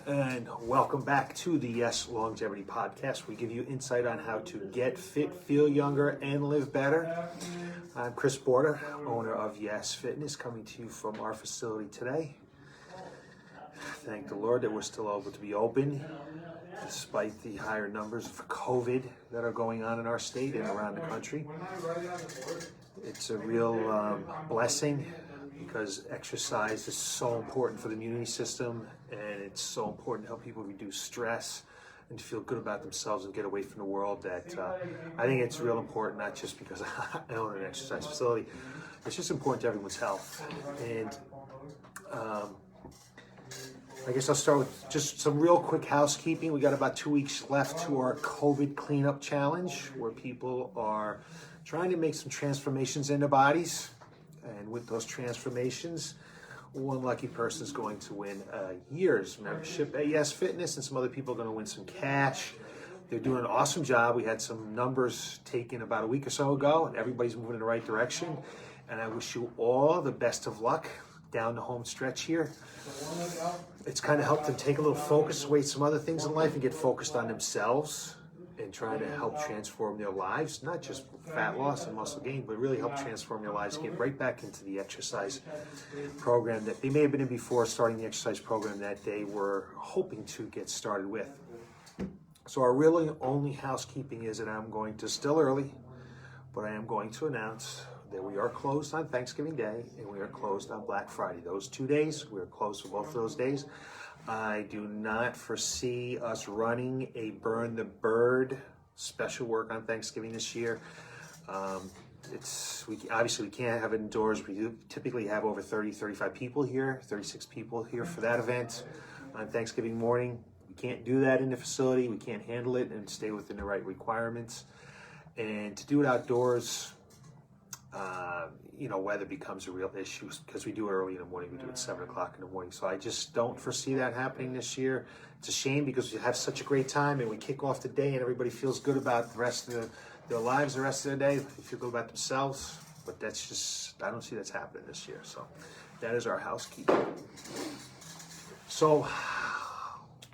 And welcome back to the Y.E.S Longevity Podcast. We give you insight on how to get fit, feel younger, and live better. I'm Chris Border, owner of Y.E.S Fitness, coming to you from our facility today. Thank the Lord that we're still able to be open, despite the higher numbers of COVID that are going on in our state and around the country. It's a real blessing, because exercise is so important for the immune system, and it's so important to help people reduce stress and to feel good about themselves and get away from the world, that I think it's real important, not just because I own an exercise facility. It's just important to everyone's health. And I guess I'll start with just some real quick housekeeping. We got about 2 weeks left to our COVID cleanup challenge, where people are trying to make some transformations in their bodies. And with those transformations, one lucky person is going to win a year's membership at Y.E.S Fitness, and some other people are going to win some cash. They're doing an awesome job. We had some numbers taken about a week or so ago, and everybody's moving in the right direction. And I wish you all the best of luck down the home stretch here. It's kind of helped them take a little focus away some other things in life and get focused on themselves and trying to help transform their lives, not just fat loss and muscle gain, but really help transform their lives, get right back into the exercise program that they may have been in before, starting the exercise program that they were hoping to get started with. So our really only housekeeping is that I'm going to, still early, but I am going to announce that we are closed on Thanksgiving Day and we are closed on Black Friday. Those 2 days, we are closed for both of those days. I do not foresee us running a Burn the Bird special work on Thanksgiving this year. Obviously we can't have it indoors. We do typically have over 35 people here, 36 people here for that event on Thanksgiving morning. We can't do that in the facility. We can't handle it and stay within the right requirements. And to do it outdoors, weather becomes a real issue, because we do it early in the morning. We do it 7 o'clock in the morning. So I just don't foresee that happening this year. It's a shame, because we have such a great time and we kick off the day and everybody feels good about the rest of their lives, the rest of the day. They feel good about themselves. But that's just, I don't see that's happening this year. So that is our housekeeping. So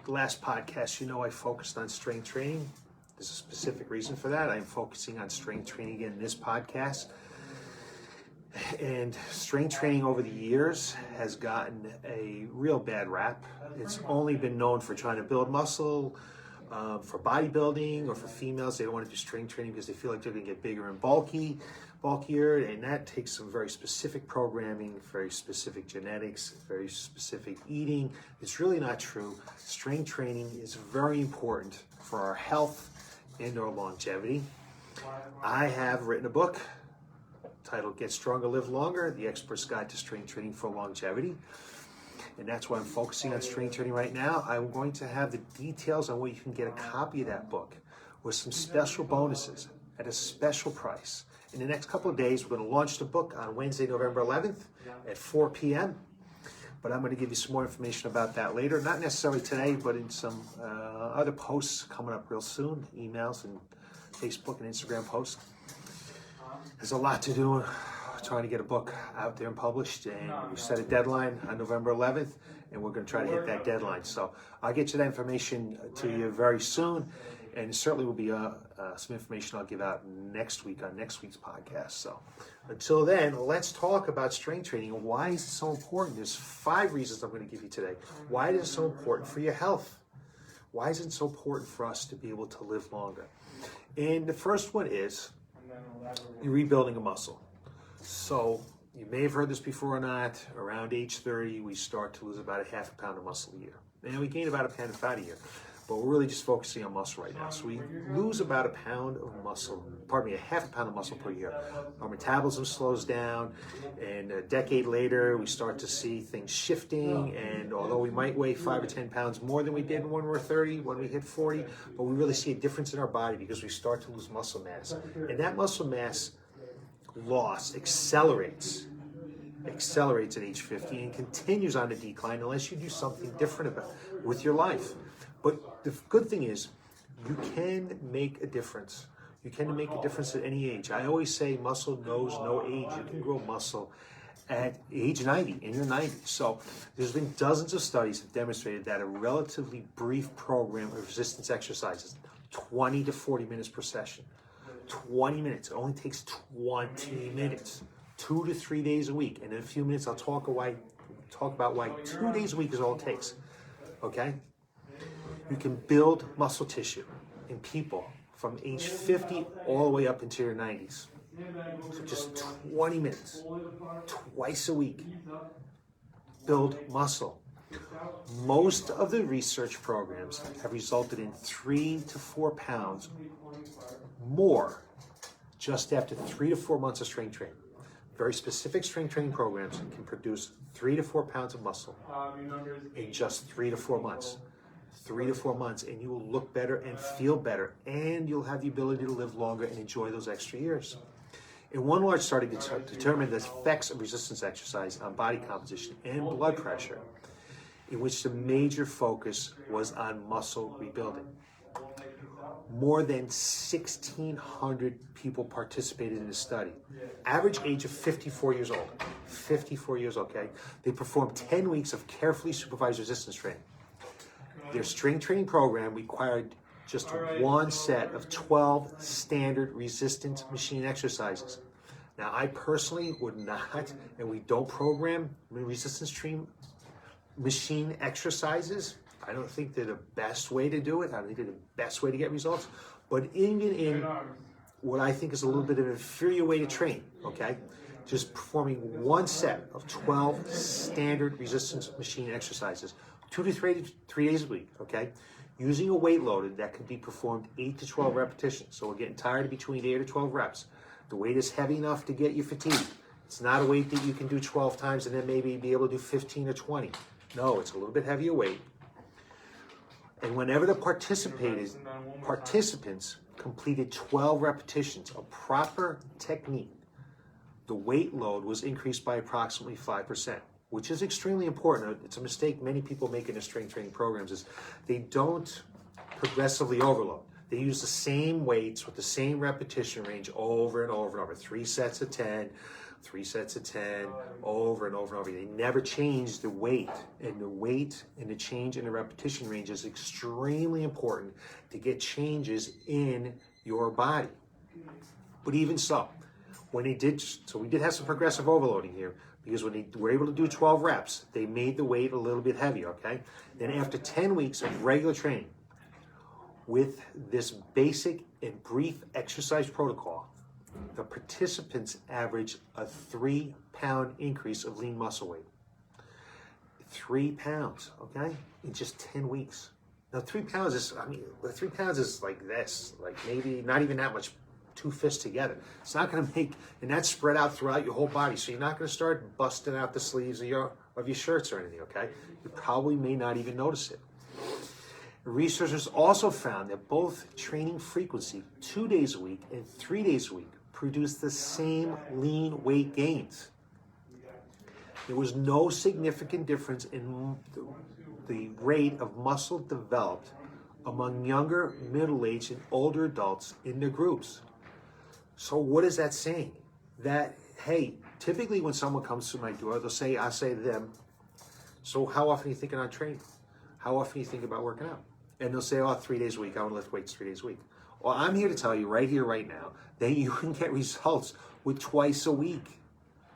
the last podcast, I focused on strength training. There's a specific reason for that. I'm focusing on strength training again in this podcast. And strength training over the years has gotten a real bad rap. It's only been known for trying to build muscle, for bodybuilding, or for females. They don't want to do strength training because they feel like they're going to get bigger and bulkier, and that takes some very specific programming, very specific genetics, very specific eating. It's really not true. Strength training is very important for our health and our longevity. I have written a book titled Get Stronger, Live Longer, The Expert's Guide to Strength Training for Longevity. And that's why I'm focusing on strength training right now. I'm going to have the details on where you can get a copy of that book with some special bonuses at a special price. In the next couple of days, we're going to launch the book on Wednesday, November 11th at 4 p.m. But I'm going to give you some more information about that later. Not necessarily today, but in some other posts coming up real soon, emails and Facebook and Instagram posts. There's a lot to do trying to get a book out there and published, and we set a deadline on November 11th, and we're going to try to hit that deadline. So I'll get you that information to you very soon, and certainly will be some information I'll give out next week on next week's podcast. So until then, let's talk about strength training and why is it so important. There's 5 reasons I'm going to give you today. Why is it so important for your health? Why is it so important for us to be able to live longer? And the first one is you're rebuilding a muscle. So you may have heard this before or not. Around age 30, we start to lose about a half a pound of muscle a year. And we gain about a pound of fat a year. But we're really just focusing on muscle right now. So we lose about a half a pound of muscle per year. Our metabolism slows down, and a decade later, we start to see things shifting. And although we might weigh 5 or 10 pounds more than we did when we were 30, when we hit 40, but we really see a difference in our body because we start to lose muscle mass. And that muscle mass loss accelerates at age 50 and continues on the decline unless you do something different with your life. But the good thing is you can make a difference. You can make a difference at any age. I always say muscle knows no age. You can grow muscle at age 90, in your 90s. So there's been dozens of studies that demonstrated that a relatively brief program of resistance exercises, 20 to 40 minutes per session, 20 minutes, it only takes 20 minutes, 2 to 3 days a week. And in a few minutes, I'll talk about why 2 days a week is all it takes, okay? You can build muscle tissue in people from age 50 all the way up into your 90s. So just 20 minutes, twice a week, build muscle. Most of the research programs have resulted in 3 to 4 pounds more just after 3 to 4 months of strength training. Very specific strength training programs can produce 3 to 4 pounds of muscle in just 3 to 4 months. 3 to 4 months, and you will look better and feel better, and you'll have the ability to live longer and enjoy those extra years. In one large study determined the effects of resistance exercise on body composition and blood pressure, in which the major focus was on muscle rebuilding. More than 1,600 people participated in the study. Average age of 54 years old. 54 years, okay? They performed 10 weeks of carefully supervised resistance training. Their strength training program required just one set of 12 standard resistance machine exercises. Now, I personally would not, and we don't program resistance training machine exercises. I don't think they're the best way to do it. I don't think they're the best way to get results. But even in what I think is a little bit of an inferior way to train, okay? Just performing one set of 12 standard resistance machine exercises, 2 to 3 days a week, okay? Using a weight loaded that can be performed 8 to 12 repetitions. So we're getting tired of between 8 or 12 reps. The weight is heavy enough to get you fatigued. It's not a weight that you can do 12 times and then maybe be able to do 15 or 20. No, it's a little bit heavier weight. And whenever the participants completed 12 repetitions of proper technique, the weight load was increased by approximately 5%, which is extremely important. It's a mistake many people make in their strength training programs is they don't progressively overload. They use the same weights with the same repetition range over and over and over. 3 sets of 10, 3 sets of 10, over and over and over. They never change the weight. And the weight and the change in the repetition range is extremely important to get changes in your body. But even so, when they did, so we did have some progressive overloading here, because when they were able to do 12 reps, they made the weight a little bit heavier, okay? Then after 10 weeks of regular training, with this basic and brief exercise protocol, the participants averaged a 3-pound increase of lean muscle weight. 3 pounds, okay? In just 10 weeks. Now 3 pounds is, 3 pounds is like this, like maybe not even that much, 2 fists together. It's not gonna make, and that's spread out throughout your whole body, so you're not gonna start busting out the sleeves of your shirts or anything, okay? You probably may not even notice it. Researchers also found that both training frequency, 2 days a week and 3 days a week, produced the same lean weight gains. There was no significant difference in the rate of muscle developed among younger, middle-aged, and older adults in the groups. So what is that saying? That, hey, typically when someone comes to my door, I say to them, so how often are you thinking on training? How often do you think about working out? And they'll say, oh, 3 days a week. I want to lift weights 3 days a week. Well, I'm here to tell you right here, right now, that you can get results with twice a week.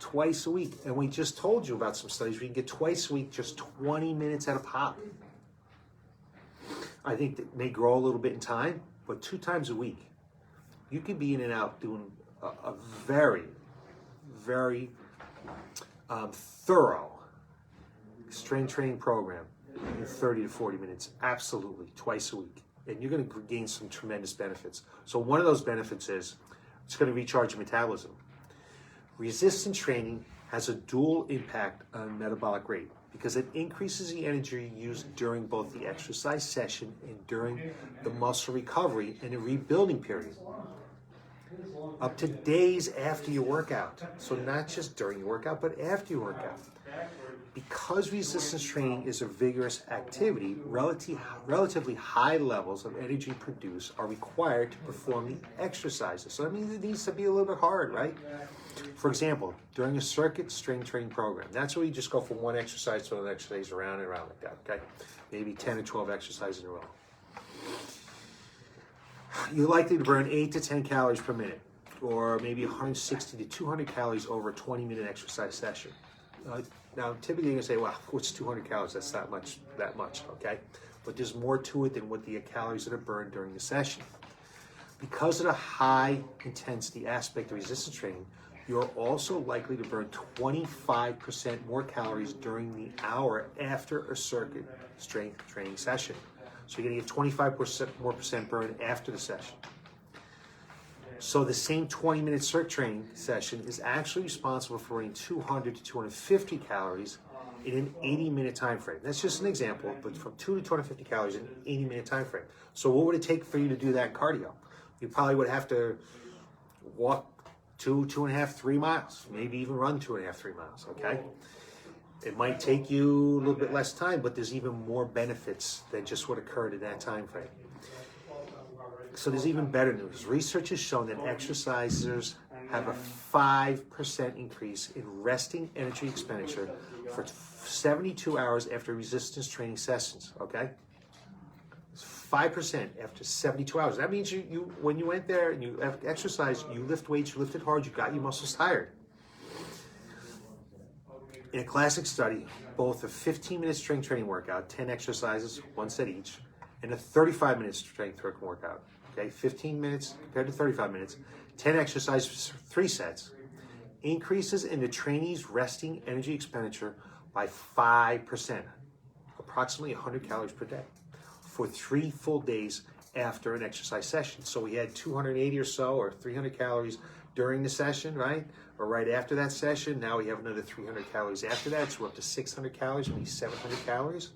Twice a week. And we just told you about some studies where you can get twice a week, just 20 minutes at a pop. I think that may grow a little bit in time, but 2 times a week, you could be in and out doing a very, very thorough strength training program in 30 to 40 minutes, absolutely, twice a week. And you're going to gain some tremendous benefits. So one of those benefits is it's going to recharge your metabolism. Resistance training has a dual impact on metabolic rate because it increases the energy used during both the exercise session and during the muscle recovery and the rebuilding period. Up to days after your workout. So not just during your workout, but after your workout. Because resistance training is a vigorous activity, relatively high levels of energy produced are required to perform the exercises. So that means it needs to be a little bit hard, right? For example, during a circuit strength training program, that's where you just go from one exercise to another exercise around and around like that, okay? Maybe 10 or 12 exercises in a row. You're likely to burn 8 to 10 calories per minute, or maybe 160 to 200 calories over a 20-minute exercise session. Now, typically you're gonna say, well, what's 200 calories? That's not that much, okay? But there's more to it than what the calories that are burned during the session. Because of the high intensity aspect of resistance training, you're also likely to burn 25% more calories during the hour after a circuit strength training session. So you're gonna get 25% more burn after the session. So the same 20-minute circuit training session is actually responsible for burning 200 to 250 calories in an 80-minute time frame. That's just an example, but from 2 to 250 calories in an 80-minute time frame. So what would it take for you to do that cardio? You probably would have to walk 2.5, 3 miles, maybe even run 2.5, 3 miles, okay? It might take you a little bit less time, but there's even more benefits than just what occurred in that time frame. So there's even better news. Research has shown that exercisers have a 5% increase in resting energy expenditure for 72 hours after resistance training sessions, okay? It's 5% after 72 hours. That means you when you went there and you exercised, you lift weights, you lifted hard, you got your muscles tired. In a classic study, both a 15-minute strength training workout, 10 exercises, 1 set each, and a 35-minute strength training workout, okay, 15 minutes compared to 35 minutes, 10 exercises, 3 sets, increases in the trainee's resting energy expenditure by 5%, approximately 100 calories per day, for 3 full days after an exercise session. So we had 280 or so, or 300 calories during the session, right? Or right after that session. Now we have another 300 calories after that, so we're up to 600 calories, maybe 700 calories.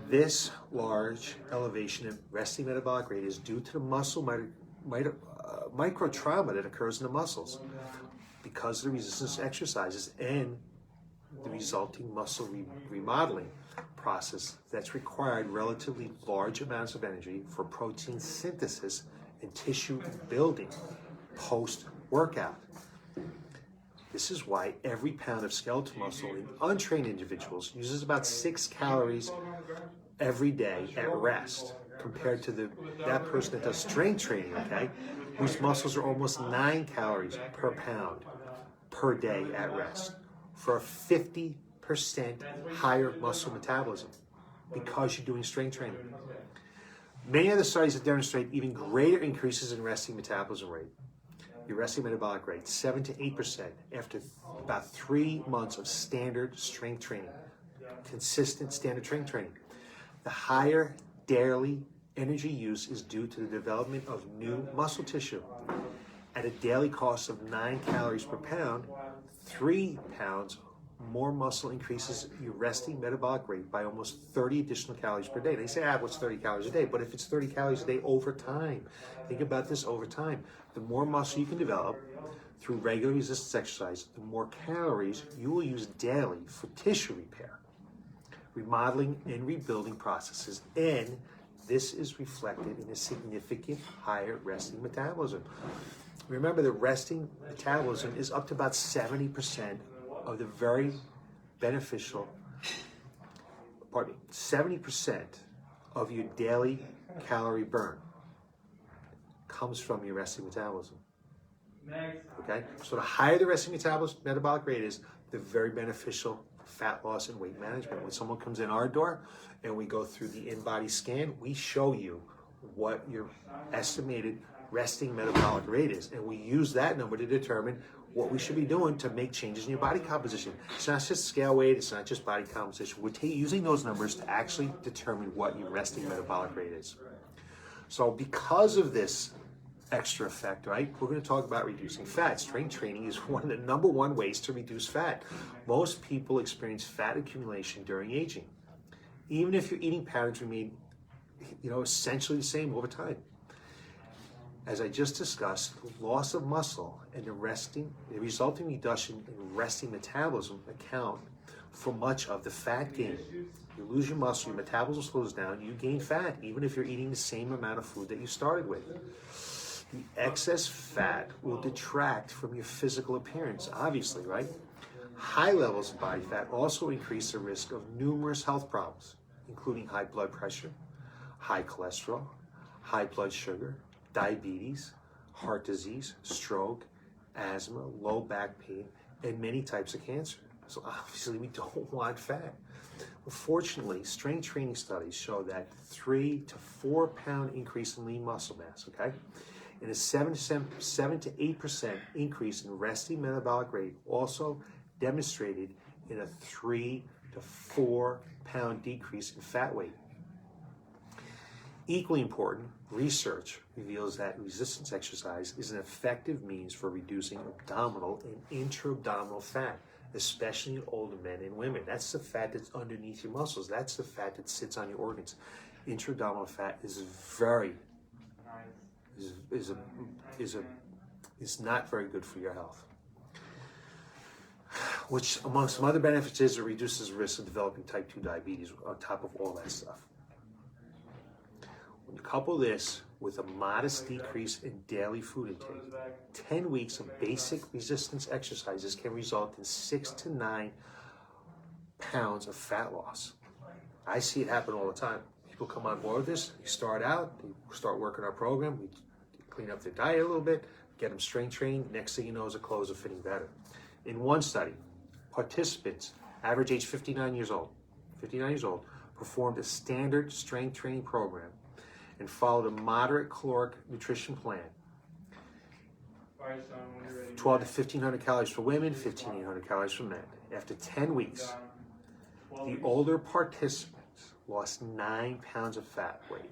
This large elevation in resting metabolic rate is due to the muscle microtrauma that occurs in the muscles because of the resistance exercises and the resulting muscle remodeling process that's required relatively large amounts of energy for protein synthesis and tissue building post-workout. This is why every pound of skeletal muscle in untrained individuals uses about 6 calories every day at rest, compared to that person that does strength training, okay, whose muscles are almost 9 calories per pound per day at rest, for a 50% higher muscle metabolism because you're doing strength training. Many other studies have demonstrated even greater increases in resting metabolism rate. Your resting metabolic rate, 7 to 8% after about 3 months of standard strength training, consistent standard strength training. The higher daily energy use is due to the development of new muscle tissue. At a daily cost of 9 calories per pound, 3 pounds more muscle increases your resting metabolic rate by almost 30 additional calories per day. They say, what's 30 calories a day? But if it's 30 calories a day over time, think about this over time. The more muscle you can develop through regular resistance exercise, the more calories you will use daily for tissue repair, remodeling, and rebuilding processes. And this is reflected in a significant higher resting metabolism. Remember, the resting metabolism is up to about 70% of the very beneficial, 70% of your daily calorie burn comes from your resting metabolism. Okay? So the higher the resting metabolic rate is, the very beneficial fat loss and weight management. When someone comes in our door and we go through the in-body scan, we show you what your estimated resting metabolic rate is. And we use that number to determine what we should be doing to make changes in your body composition. It's not just scale weight, it's not just body composition. We're using those numbers to actually determine what your resting metabolic rate is. So because of this extra effect, right, we're going to talk about reducing fat. Strength training is one of the #1 ways to reduce fat. Most people experience fat accumulation during aging, even if your eating patterns remain, essentially the same over time. As I just discussed, loss of muscle and the resulting reduction in resting metabolism account for much of the fat gain. You lose your muscle, your metabolism slows down, you gain fat, even if you're eating the same amount of food that you started with. The excess fat will detract from your physical appearance, obviously, right? High levels of body fat also increase the risk of numerous health problems, including high blood pressure, high cholesterol, high blood sugar, diabetes, heart disease, stroke, asthma, low back pain, and many types of cancer. So obviously we don't want fat. Unfortunately, strength training studies show that 3 to 4 pound increase in lean muscle mass, okay? And a 7 to 8% increase in resting metabolic rate also demonstrated in a 3 to 4 pound decrease in fat weight. Equally important, research reveals that resistance exercise is an effective means for reducing abdominal and intra-abdominal fat, especially in older men and women. That's the fat that's underneath your muscles. That's the fat that sits on your organs. Intra-abdominal fat is not very good for your health. Which, among some other benefits, is it reduces the risk of developing type 2 diabetes on top of all that stuff. When you couple this with a modest decrease in daily food intake, 10 weeks of basic resistance exercises can result in 6 to 9 pounds of fat loss. I see it happen all the time. People come on board with this, they start out, they start working our program, we clean up their diet a little bit, get them strength training, next thing you know is the clothes are fitting better. In one study, participants, average age 59 years old, performed a standard strength training program and followed a moderate caloric nutrition plan. 12 to 1,500 calories for women, 1,500 calories for men. After 10 weeks, the older participants lost 9 pounds of fat weight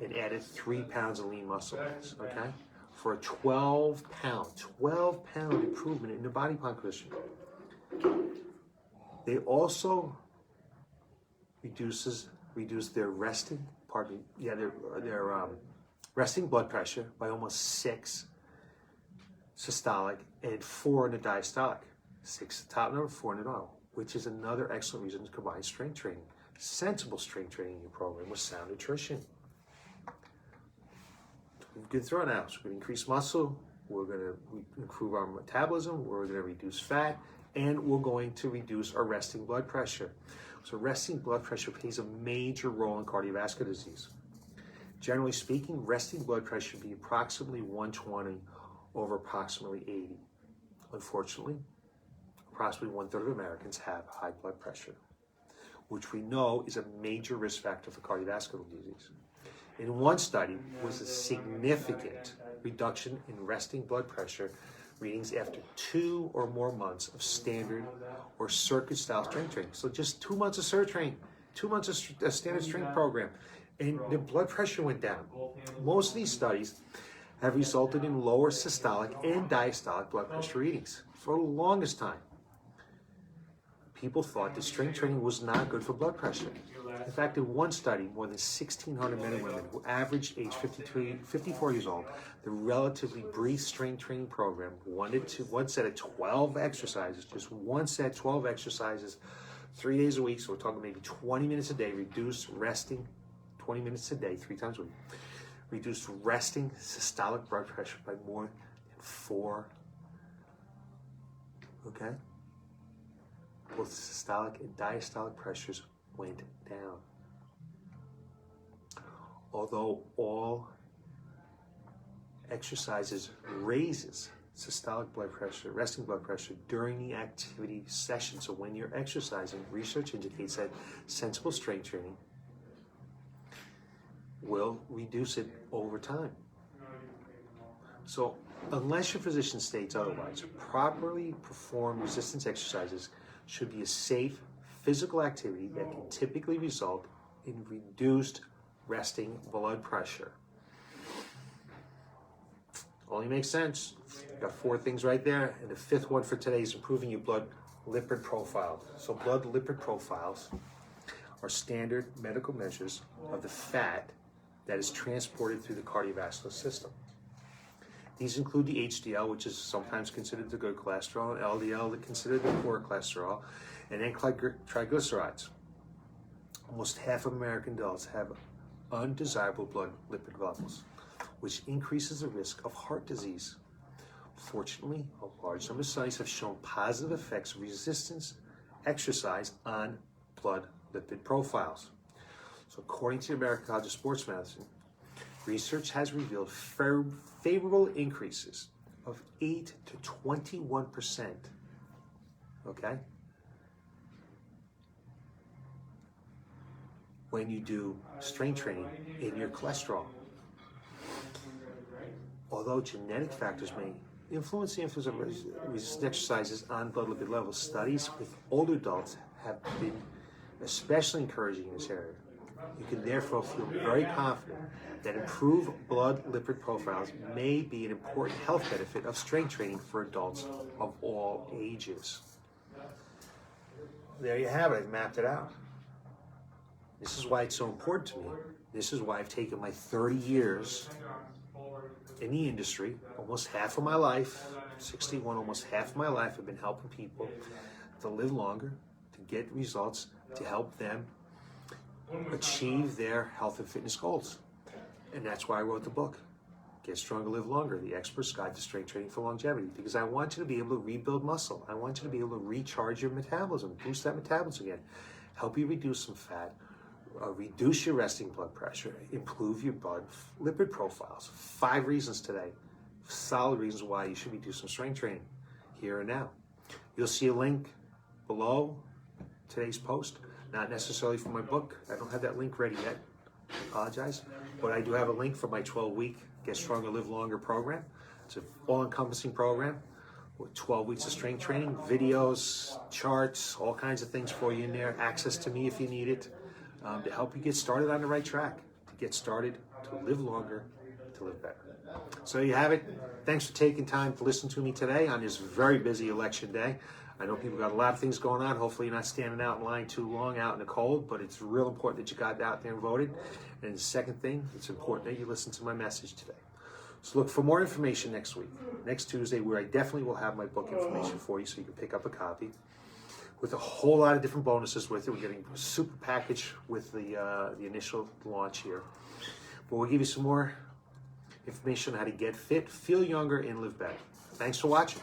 and added 3 pounds of lean muscle mass, okay? For a 12 pound improvement in their body composition. They also reduce their resting blood pressure by almost 6 systolic and 4 in the diastolic. 6 the top number, 4 in the bottom, which is another excellent reason to combine strength training, sensible strength training in your program with sound nutrition. We've been through it now. So we're going to increase muscle, we're going to improve our metabolism, we're going to reduce fat, and we're going to reduce our resting blood pressure. So resting blood pressure plays a major role in cardiovascular disease. Generally speaking, resting blood pressure should be approximately 120 over approximately 80. Unfortunately, approximately 1/3 of Americans have high blood pressure, which we know is a major risk factor for cardiovascular disease. In one study, was a significant reduction in resting blood pressure readings after 2 or more months of standard or circuit-style strength training. So just 2 months of circuit training, 2 months of a standard strength program, and the blood pressure went down. Most of these studies have resulted in lower systolic and diastolic blood pressure readings. For the longest time, people thought that strength training was not good for blood pressure. In fact, in one study, more than 1,600 men and women who averaged age 54 years old, the relatively brief strength training program, one set of 12 exercises, just one set, 12 exercises, 3 days a week, so we're talking maybe 20 minutes a day, reduced resting, 20 minutes a day, 3 times a week, reduced resting systolic blood pressure by more than 4, okay? Both systolic and diastolic pressures went down. Although all exercises raises systolic blood pressure, resting blood pressure during the activity session. So when you're exercising, research indicates that sensible strength training will reduce it over time. So unless your physician states otherwise, properly performed resistance exercises should be a safe physical activity that can typically result in reduced resting blood pressure. Only makes sense. You've got 4 things right there, and the 5th one for today is improving your blood lipid profile. So blood lipid profiles are standard medical measures of the fat that is transported through the cardiovascular system. These include the HDL, which is sometimes considered the good cholesterol, and LDL, considered the poor cholesterol, and then triglycerides. Almost half of American adults have undesirable blood lipid levels, which increases the risk of heart disease. Fortunately, a large number of studies have shown positive effects of resistance exercise on blood lipid profiles. So according to the American College of Sports Medicine, research has revealed favorable increases of 8 to 21%, okay, when you do strength training in your cholesterol. Although genetic factors may influence the influence of resistance exercises on blood lipid levels, studies with older adults have been especially encouraging in this area. You can therefore feel very confident that improved blood lipid profiles may be an important health benefit of strength training for adults of all ages. There you have it, I've mapped it out. This is why it's so important to me. This is why I've taken my 30 years in the industry, almost half of my life, 61, almost half of my life, I've been helping people to live longer, to get results, to help them achieve their health and fitness goals. And that's why I wrote the book, Get Stronger, Live Longer, The Expert's Guide to Strength Training for Longevity, because I want you to be able to rebuild muscle. I want you to be able to recharge your metabolism, boost that metabolism again, help you reduce some fat, reduce your resting blood pressure, improve your blood lipid profiles. 5 reasons today, solid reasons why you should be doing some strength training here and now. You'll see a link below today's post, not necessarily for my book. I don't have that link ready yet, I apologize, but I do have a link for my 12-week Get Stronger, Live Longer program. It's an all-encompassing program with 12 weeks of strength training, videos, charts, all kinds of things for you in there, access to me if you need it. To help you get started on the right track, to get started, to live longer, to live better. So you have it. Thanks for taking time to listen to me today on this very busy election day. I know people got a lot of things going on. Hopefully you're not standing out in line too long out in the cold, but it's real important that you got out there and voted. And the second thing, it's important that you listen to my message today. So look for more information next week, next Tuesday, where I definitely will have my book information for you so you can pick up a copy, with a whole lot of different bonuses with it. We're getting a super package with the initial launch here. But we'll give you some more information on how to get fit, feel younger, and live better. Thanks for watching.